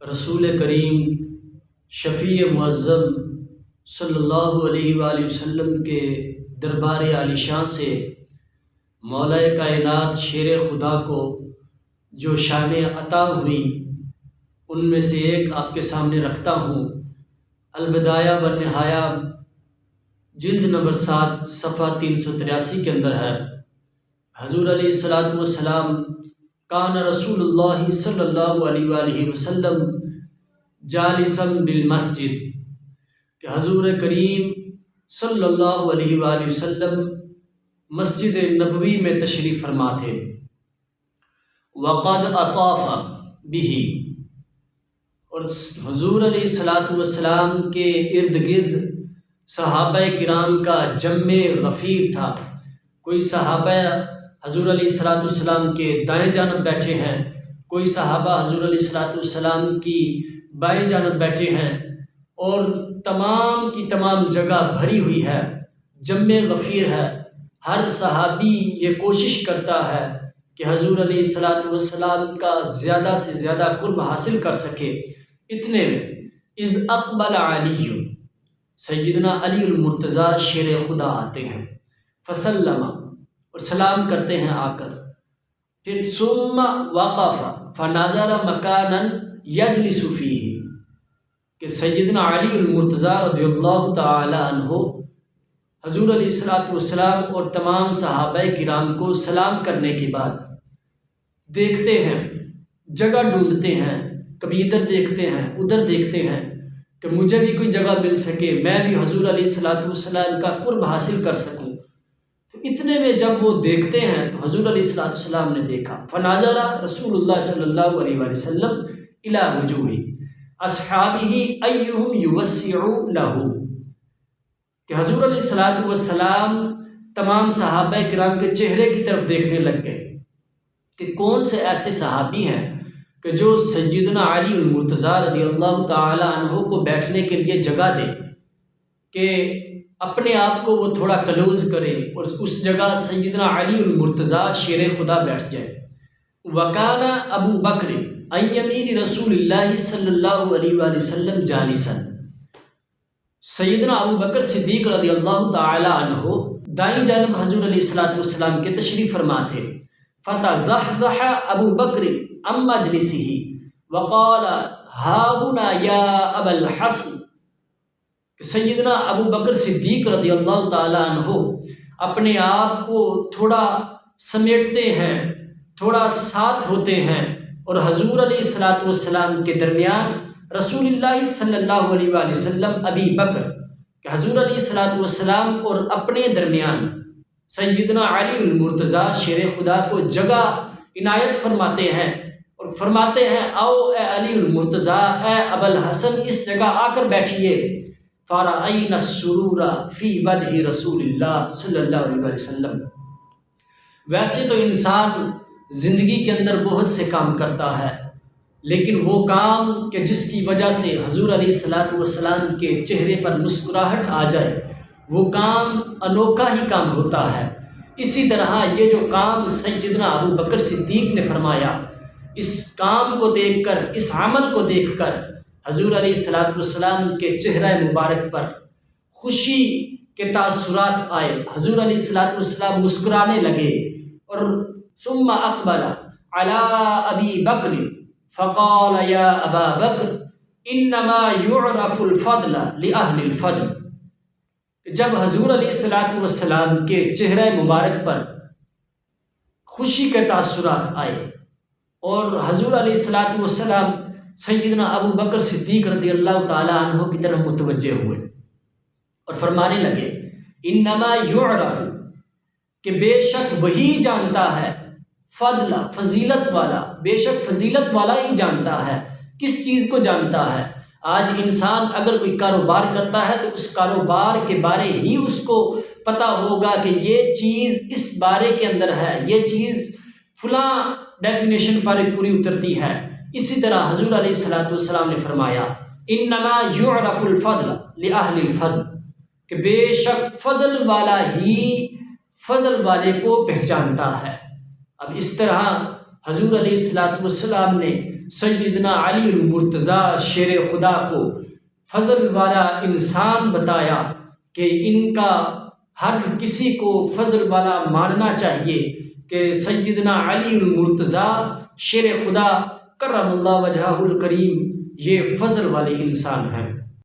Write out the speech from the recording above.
رسول کریم شفیع معظم صلی اللہ علیہ وآلہ وسلم کے دربار عالی شان سے مولا کائنات شیر خدا کو جو شانیں عطا ہوئی ان میں سے ایک آپ کے سامنے رکھتا ہوں۔ البدایہ والنہایہ جلد نمبر 7 صفحہ 383 کے اندر ہے۔ حضور علیہ الصلاۃ والسلام کان رسول اللہ صلی اللہ علیہ وآلہ وسلم جالسا بالمسجد، کہ حضور کریم صلی اللہ علیہ وآلہ وسلم مسجد نبوی میں تشریف فرما تھے۔ وقد اطاف به، اور حضور علیہ الصلاۃ والسلام کے ارد گرد صحابہ کرام کا جمع غفیر تھا۔ کوئی صحابہ حضور علیہ الصلاۃ والسلام کے دائیں جانب بیٹھے ہیں، کوئی صحابہ حضور علیہ الصلاۃ والسلام کی بائیں جانب بیٹھے ہیں، اور تمام کی تمام جگہ بھری ہوئی ہے، جمع غفیر ہے۔ ہر صحابی یہ کوشش کرتا ہے کہ حضور علیہ الصلاۃ والسلام کا زیادہ سے زیادہ قرب حاصل کر سکے۔ اتنے میں اذ اقبل علی، سیدنا علی المرتضیٰ شیر خدا آتے ہیں، فسلم، اور سلام کرتے ہیں آ کر، پھر ثم وقف فنظر مکانا یجلس فیہ، کہ سیدنا علی المرتضیٰ رضی اللہ تعالی عنہ حضور علیہ الصلاۃ والسلام اور تمام صحابہ کرام کو سلام کرنے کے بعد دیکھتے ہیں، جگہ ڈھونڈتے ہیں، کبھی ادھر دیکھتے ہیں ادھر دیکھتے ہیں کہ مجھے بھی کوئی جگہ مل سکے، میں بھی حضور علیہ الصلاۃ والسلام کا قرب حاصل کر سکوں۔ تو اتنے میں جب وہ دیکھتے ہیں تو حضور علیہ الصلاۃ والسلام نے دیکھا، فناظر رسول اللہ صلی اللہ علیہ وآلہ وسلم الی وجوہ اصحابہ ایہم یوسع لہ، کہ حضور علیہ الصلاۃ والسلام تمام صحابہ کرام کے چہرے کی طرف دیکھنے لگ گئے کہ کون سے ایسے صحابی ہیں کہ جو سیدنا علی المرتضیٰ رضی اللہ تعالی عنہ کو بیٹھنے کے لیے جگہ دے، کہ اپنے آپ کو وہ تھوڑا کلوز کرے اور اس جگہ سیدنا علی المرتضیٰ شیر خدا بیٹھ جائے۔ وکانا ابو بکر عن یمین رسول اللہ صلی اللہ علیہ وآلہ وسلم جالسا، سیدنا ابو بکر صدیق رضی اللہ تعالی عنہ دائیں جانب حضور علیہ الصلاۃ والسلام کے تشریف فرما تھے۔ فتزحزح ابو بکر عن مجلسہ وقال ہا ہنا یا ابا الحسن، کہ سیدنا ابو بکر صدیق رضی اللہ تعالی عنہ اپنے آپ کو تھوڑا سمیٹتے ہیں، تھوڑا ساتھ ہوتے ہیں، اور حضور علیہ الصلاۃ والسلام کے درمیان رسول اللہ صلی اللہ علیہ وآلہ وسلم ابی بکر، کہ حضور علیہ الصلاۃ والسلام اور اپنے درمیان سیدنا علی المرتضیٰ شیر خدا کو جگہ عنایت فرماتے ہیں، اور فرماتے ہیں او اے علی المرتضیٰ، اے ابا الحسن، اس جگہ آ کر بیٹھیے۔ فرأینا السرور فی وجہ رسول اللہ صلی اللہ علیہ وآلہ وسلم۔ ویسے تو انسان زندگی کے اندر بہت سے کام کرتا ہے، لیکن وہ کام کہ جس کی وجہ سے حضور علیہ الصلاۃ والسلام کے چہرے پر مسکراہٹ آ جائے، وہ کام انوکھا ہی کام ہوتا ہے۔ اسی طرح یہ جو کام سیدنا ابو بکر صدیق نے فرمایا، اس کام کو دیکھ کر، اس عمل کو دیکھ کر حضور علیہ الصلاۃ والسلام کے چہرہ مبارک پر خوشی کے تاثرات آئے، حضور علیہ الصلاۃ والسلام مسکرانے لگے، اور ثم اقبل علی ابی بکر فقال یا ابا بکر انما یعرف الفضل لأہل الفضل، جب حضور علیہ الصلاۃ والسلام کے چہرہ مبارک پر خوشی کے تاثرات آئے، اور حضور علیہ الصلاۃ والسلام سیدنا ابو بکر صدیق رضی اللہ تعالی عنہ کی طرف متوجہ ہوئے اور فرمانے لگے انما یعرف، کہ بے شک وہی جانتا ہے، فضل، فضیلت والا، بے شک فضیلت والا ہی جانتا ہے۔ کس چیز کو جانتا ہے؟ آج انسان اگر کوئی کاروبار کرتا ہے تو اس کاروبار کے بارے ہی اس کو پتہ ہوگا کہ یہ چیز اس بارے کے اندر ہے، یہ چیز فلاں ڈیفینیشن پر پوری اترتی ہے۔ اسی طرح حضور علیہ الصلاۃ والسلام نے فرمایا انما یعرف الفضل لأہل الفضل، کہ بے شک فضل والا ہی فضل والے کو پہچانتا ہے۔ اب اس طرح حضور علیہ الصلاۃ والسلام نے سیدنا علی المرتضیٰ شیر خدا کو فضل والا انسان بتایا کہ ان کا ہر کسی کو فضل والا ماننا چاہیے کہ سیدنا علی المرتضیٰ شیر خدا کرم اللہ وجہہ الکریم یہ فضل والے انسان ہیں۔